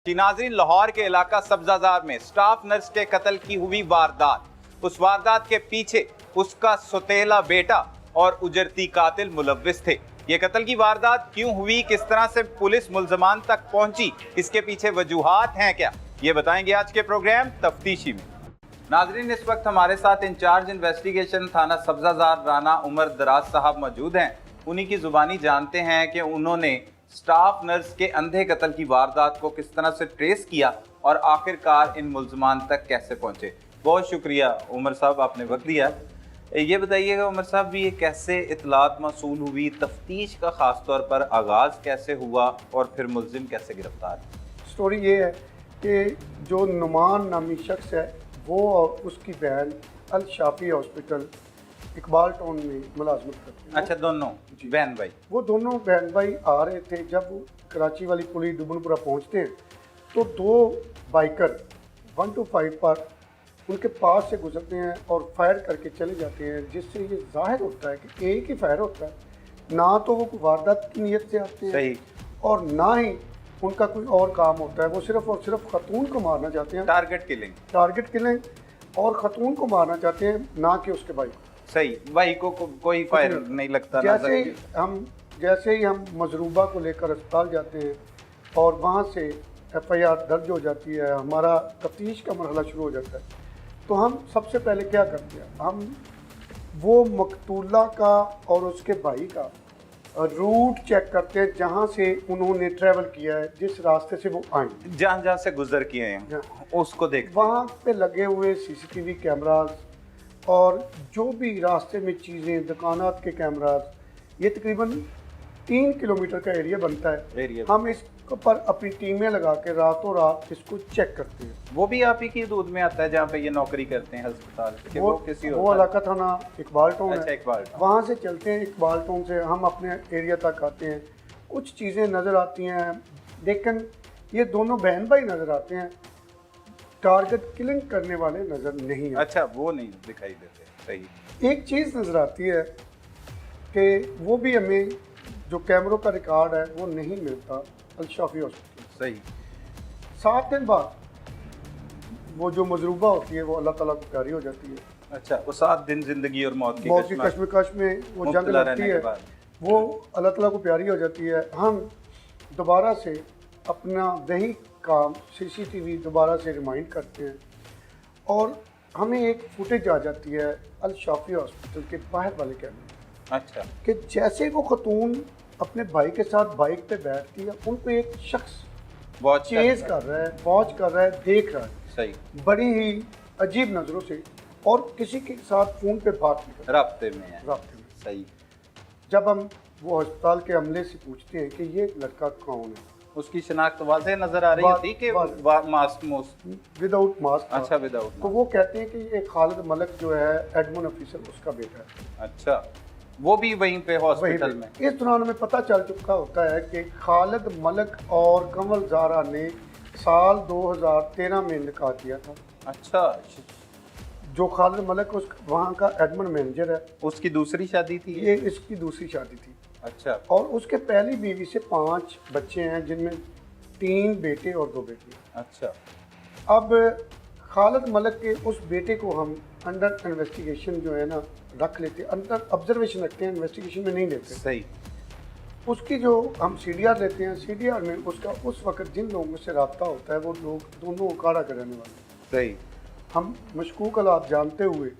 नाज़रीन, लाहौर के इलाका सब्जाजार में स्टाफ नर्स के कत्ल की हुई वारदात। उस वारदात के पीछे उसका सुतेला बेटा और उजरती कातिल मुलव्विस थे। ये कत्ल की वारदात क्यों हुई, किस तरह से पुलिस मुल्जमान तक पहुंची, इसके पीछे वजूहात हैं क्या, ये बताएंगे आज के प्रोग्राम तफ्तीशी में। नाजरीन, इस वक्त हमारे साथ इंचार्ज इन्वेस्टिगेशन थाना सब्जाजार राना उमर दराज साहब मौजूद हैं। उन्हीं की जुबानी जानते हैं कि उन्होंने स्टाफ नर्स के अंधे कत्ल की वारदात को किस तरह से ट्रेस किया और आखिरकार इन मुल्जमान तक कैसे पहुंचे। बहुत शुक्रिया उमर साहब, आपने वक्त दिया। ये बताइएगा उमर साहब, ये कैसे इतलात मौसूल हुई, तफ्तीश का ख़ास तौर पर आगाज़ कैसे हुआ और फिर मुल्जिम कैसे गिरफ्तार? स्टोरी ये है कि जो नुमान नामी शख्स है वो और उसकी बहन अल शाफी हॉस्पिटल इकबाल टाउन में मुलाजमत करते हैं। अच्छा, दोनों बहन भाई? वो दोनों बहन भाई आ रहे थे। जब वो कराची वाली पुलिस दुबनपुरा पहुंचते हैं तो दो बाइकर 125 पर उनके पास से गुजरते हैं और फायर करके चले जाते हैं, जिससे ये जाहिर होता है कि एक ही फायर होता है, ना तो वो वारदात की नीयत से आते हैं सही, और ना ही उनका कोई और काम होता है। वो सिर्फ और सिर्फ खतून को मारना चाहते हैं, टारगेट किलिंग, और खतून को मारना चाहते हैं, ना कि उसके भाई को। सही, भाई को कोई फायर नहीं लगता। जैसे ही हम मजरूबा को लेकर अस्पताल जाते हैं और वहाँ से FIR दर्ज हो जाती है, हमारा तफ्तीश का मरहला शुरू हो जाता है, तो हम सबसे पहले क्या करते हैं, हम वो मकतूला का और उसके भाई का रूट चेक करते हैं, जहाँ से उन्होंने ट्रैवल किया है, जिस रास्ते से वो आए, जहाँ से गुजर किए हैं उसको देखते हैं। वहाँ पे लगे हुए CCTV कैमराज और जो भी रास्ते में चीज़ें, दुकानात के कैमराज, ये तकरीबन 3 किलोमीटर का एरिया बनता है। हम इस पर अपनी टीमें लगा के रातों रात इसको चेक करते हैं। वो भी आप ही की दूध में आता है जहाँ पे ये नौकरी करते हैं अस्पताल? वो इलाका थाना इकबाल टाउन है। इकबाल, वहाँ से चलते हैं, इकबाल टाउन से हम अपने एरिया तक आते हैं। कुछ चीज़ें नज़र आती हैं, लेकिन ये दोनों बहन भाई नज़र आते हैं, टारगेट किलिंग करने वाले नज़र नहीं आते। अच्छा, वो नहीं दिखाई देते। सही। एक चीज़ नज़र आती है कि वो भी हमें जो कैमरों का रिकॉर्ड है वो नहीं मिलता अल शाफी हॉस्पिटल। सही। 7 दिन बाद वो जो मजरूबा होती है वो अल्लाह ताला को प्यारी हो जाती है। अच्छा, वो 7 दिन जिंदगी और मौत की कश्मकश में वो जंग लगती है, वो अल्लाह ताला को प्यारी हो जाती है। हम दोबारा से अपना वही काम CCTV दोबारा से रिमाइंड करते हैं और हमें एक फुटेज आ जाती है अल शाफी हॉस्पिटल के बाहर वाले कैमरे। अच्छा। कि जैसे वो खतून अपने भाई के साथ बाइक पे बैठती है, उनको एक शख्स चेज कर रहा है, वॉच कर रहा है, देख रहा है। सही। बड़ी ही अजीब नज़रों से, और किसी के साथ फ़ोन पे बात नहीं कर, राब्ते में है। सही। जब हम वो अस्पताल के अमले से पूछते हैं कि ये लड़का कौन है, उसकी शनाख्त वाज़ेह नजर आ रही होती कि मास्क विदाउट मास्क। अच्छा, विदाउट। तो वो कहते हैं कि ये खालिद मलिक जो है एडमिन ऑफिसर, उसका बेटा है। अच्छा, वो भी वहीं पे हॉस्पिटल में? इस दौरान हमें पता चल चुका होता है कि खालिद मलिक और कमल ज़ारा ने साल 2013 में निकाह किया था। अच्छा। जो खालिद मलिक उस वहाँ का एडमिन मैनेजर है, उसकी दूसरी शादी थी? ये इसकी दूसरी शादी थी। अच्छा। और उसके पहली बीवी से 5 बच्चे हैं, जिनमें 3 बेटे और 2 बेटियाँ। अच्छा। अब खालिद मलिक के उस बेटे को हम अंडर इन्वेस्टिगेशन जो है ना रख लेते हैं, अंडर ऑब्जर्वेशन रखते हैं, इन्वेस्टिगेशन में नहीं लेते। सही। उसकी जो हम CDR लेते हैं, CDR में उसका उस वक्त जिन लोगों से रब्ता होता है वो लोग दोनों उकाड़ा के रहने वाले। सही। हम मशकूक हालात जानते हुए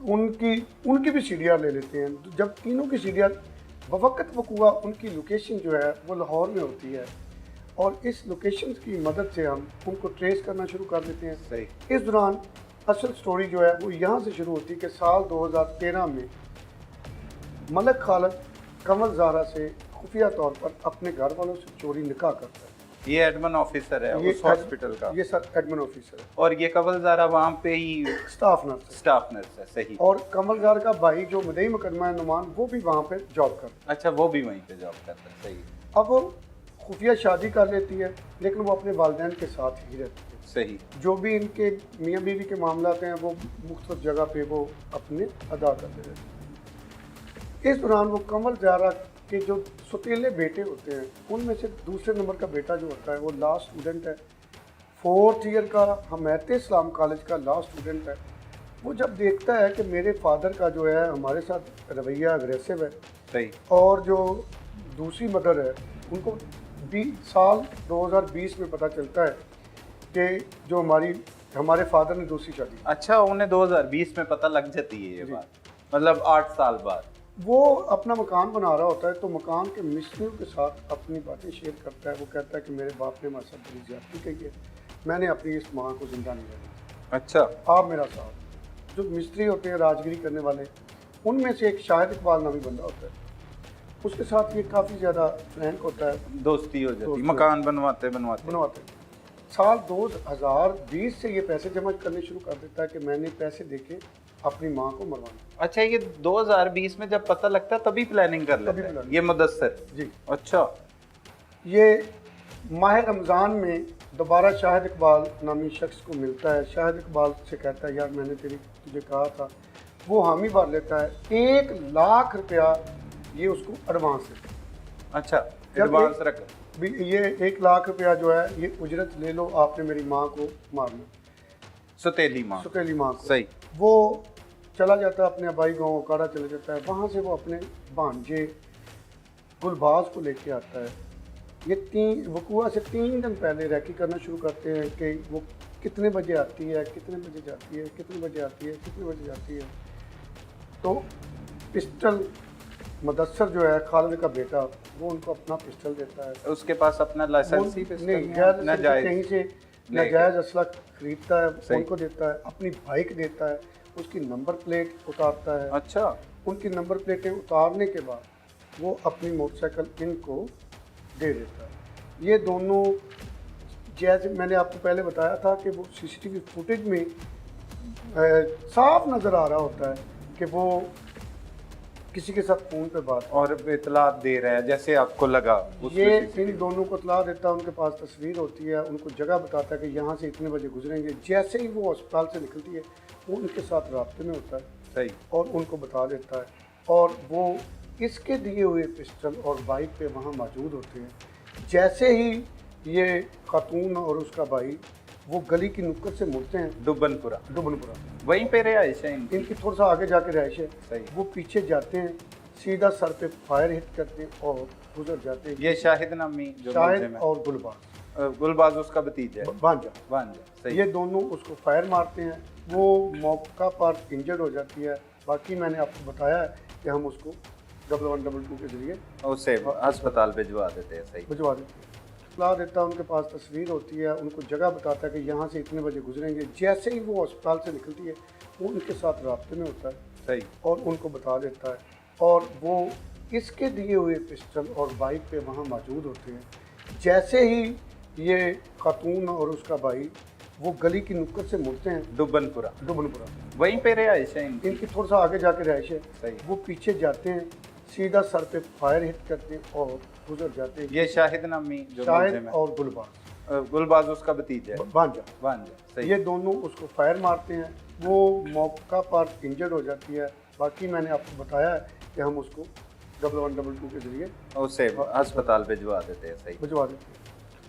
उनकी भी CDR ले लेते हैं। जब तीनों की CDR बवक्त वक़ुआ, उनकी लोकेशन जो है वो लाहौर में होती है, और इस लोकेशन की मदद से हम उनको ट्रेस करना शुरू कर देते हैं। सही। इस दौरान असल स्टोरी जो है वो यहाँ से शुरू होती है कि साल 2013 में मलिक खालिद कमल ज़ारा से खुफिया तौर पर अपने घर वालों से चोरी निकाह करता है। ये एडमिन ऑफिसर है उस हॉस्पिटल का? ये सर एडमिन ऑफिसर है। और ये कमल ज़ारा वहाँ पे ही स्टाफ नर्स है। सही। और कमल ज़ारा का भाई जो मुदई मुकदमा है नुमान, वो भी वहाँ पे जॉब करता है। अच्छा, वो भी वहीं पे जॉब करता है। सही। अब वो खुफिया शादी कर लेती है, लेकिन वो अपने वालिदैन के साथ ही रहती है। सही। जो भी इनके मियाँ बीवी के मामलात हैं वो मुख्तलिफ जगह पे वो अपने अदा करते रहते हैं। इस दौरान वो कमल ज़ारा कि जो सौतेले बेटे होते हैं उनमें से दूसरे नंबर का बेटा जो होता है वो लास्ट स्टूडेंट है, 4th ईयर का हमायत इस्लाम कॉलेज का लास्ट स्टूडेंट है। वो जब देखता है कि मेरे फादर का जो है हमारे साथ रवैया अग्रेसिव है, सही, और जो दूसरी मदर है उनको साल 2020 में पता चलता है कि जो हमारे फादर ने दूसरी शादी की। अच्छा, उन्हें 2020 में पता लग जाती है ये जी। बात, मतलब 8 साल बाद। वो अपना मकान बना रहा होता है तो मकान के मिस्त्रियों के साथ अपनी बातें शेयर करता है। वो कहता है कि मेरे बाप ने हमारे साथ बड़ी ज्यादती की है, मैंने अपनी इस माँ को जिंदा नहीं रहना, अच्छा, आप मेरा साथ। जो मिस्त्री होते हैं राजगिरी करने वाले, उनमें से एक शाहिद इकबाल नामी बंदा होता है, उसके साथ ये काफ़ी ज़्यादा फ्रैंक होता है, दोस्ती हो जाती, दोस्ती मकान बनवाते बनवाते। बनवाते हैं। साल 2020 से ये पैसे जमा करने शुरू कर देता है कि मैंने पैसे देके अपनी माँ को मरवाना। अच्छा, ये 2020 में जब पता लगता है तभी प्लानिंग कर लेते हैं planning। ये मुदस्सर। जी, अच्छा, ये माह रमज़ान में दोबारा शाहिद इकबाल नामी शख्स को मिलता है। शाहिद इकबाल से कहता है यार मैंने तुझे कहा था। वो हामी भर लेता है, 1 लाख रुपया ये उसको एडवांस देता है। अच्छा, जब एडवांस रख। भी ये 1 लाख रुपया जो है ये उजरत ले लो, आपने मेरी माँ को मारना, सुतेली माँ। सुकेली माँ को। सही। वो चला जाता है अपने आबाई गाँव ओकाड़ा चला जाता है, वहाँ से वो अपने भांजे गुलबाज को लेके आता है। ये वकूआ से 3 दिन पहले रैकी करना शुरू करते हैं कि वो कितने बजे आती है, कितने बजे जाती है, कितने बजे आती है, कितने बजे जाती है। तो पिस्टल मुदस्सर जो है खालिद का बेटा, वो उनको अपना पिस्टल देता है। उसके पास अपना लाइसेंस ही पिस्टल नहीं, है, गैर नाजायज। कहीं से नाजायज असला खरीदता है, उनको देता है, अपनी बाइक देता है, उसकी नंबर प्लेट उतारता है। अच्छा, उनकी नंबर प्लेटें उतारने के बाद वो अपनी मोटरसाइकिल इनको दे देता है। ये दोनों, जैसे मैंने आपको पहले बताया था कि वो सीसीटीवी फुटेज में साफ नज़र आ रहा होता है कि वो किसी के साथ फ़ोन पे बात। और इतला दे रहा है जैसे आपको लगा ये इन दोनों को इतला देता है, उनके पास तस्वीर होती है, उनको जगह बताता है कि यहाँ से इतने बजे गुजरेंगे। जैसे ही वो अस्पताल से निकलती है वो उनके साथ रास्ते में होता है। सही। और उनको बता देता है, और वो इसके दिए हुए पिस्टल और बाइक पे वहाँ मौजूद होते हैं। जैसे ही ये खातून और उसका भाई वो गली की नुक्कड़ से मुड़ते हैं, दुबनपुरा वहीं पे रिहाइश है इनकी। इनकी थोड़ा सा आगे जाके रहाइश है। सही। वो पीछे जाते हैं, सीधा सर पे फायर हिट करते हैं और गुजर जाते हैं। ये शाहिद नामी जो शाहिद मुलजिम है। और गुलबाज, गुलबाज उसका भतीजा है। भांजा। सही। ये दोनों उसको फायर मारते हैं, वो मौका पर इंजर्ड हो जाती है। बाकी मैंने आपको बताया है कि हम उसको 1122 के जरिए उसे अस्पताल भिजवा देते हैं। सही। भिजवा देते हैं। इतला देता है, उनके पास तस्वीर होती है, उनको जगह बताता है कि यहाँ से इतने बजे गुजरेंगे। जैसे ही वो अस्पताल से निकलती है वो उनके साथ रास्ते में होता है। सही। और उनको बता देता है, और वो इसके दिए हुए पिस्टल और बाइक पे वहाँ मौजूद होते हैं। जैसे ही ये खातून और उसका भाई वो गली की नुक्कड़ से मुड़ते हैं, दुबनपुरा वहीं पे रिहाइश है इनकी। इनकी थोड़ा सा आगे जाके रहाइश है। सही। वो पीछे जाते हैं, सीधा सर पे फायर हिट करते हैं और गुजर जाते हैं। ये शाहिद नामी जो शाहिद मुलजिम है। और गुलबाज उसका भतीजा है। भांजा। सही। ये दोनों उसको फायर मारते हैं, वो मौका पर इंजर्ड हो जाती है। बाकी मैंने आपको बताया है कि हम उसको 1122 के जरिए उसे अस्पताल भिजवा देते हैं। सही। भिजवा देते हैं।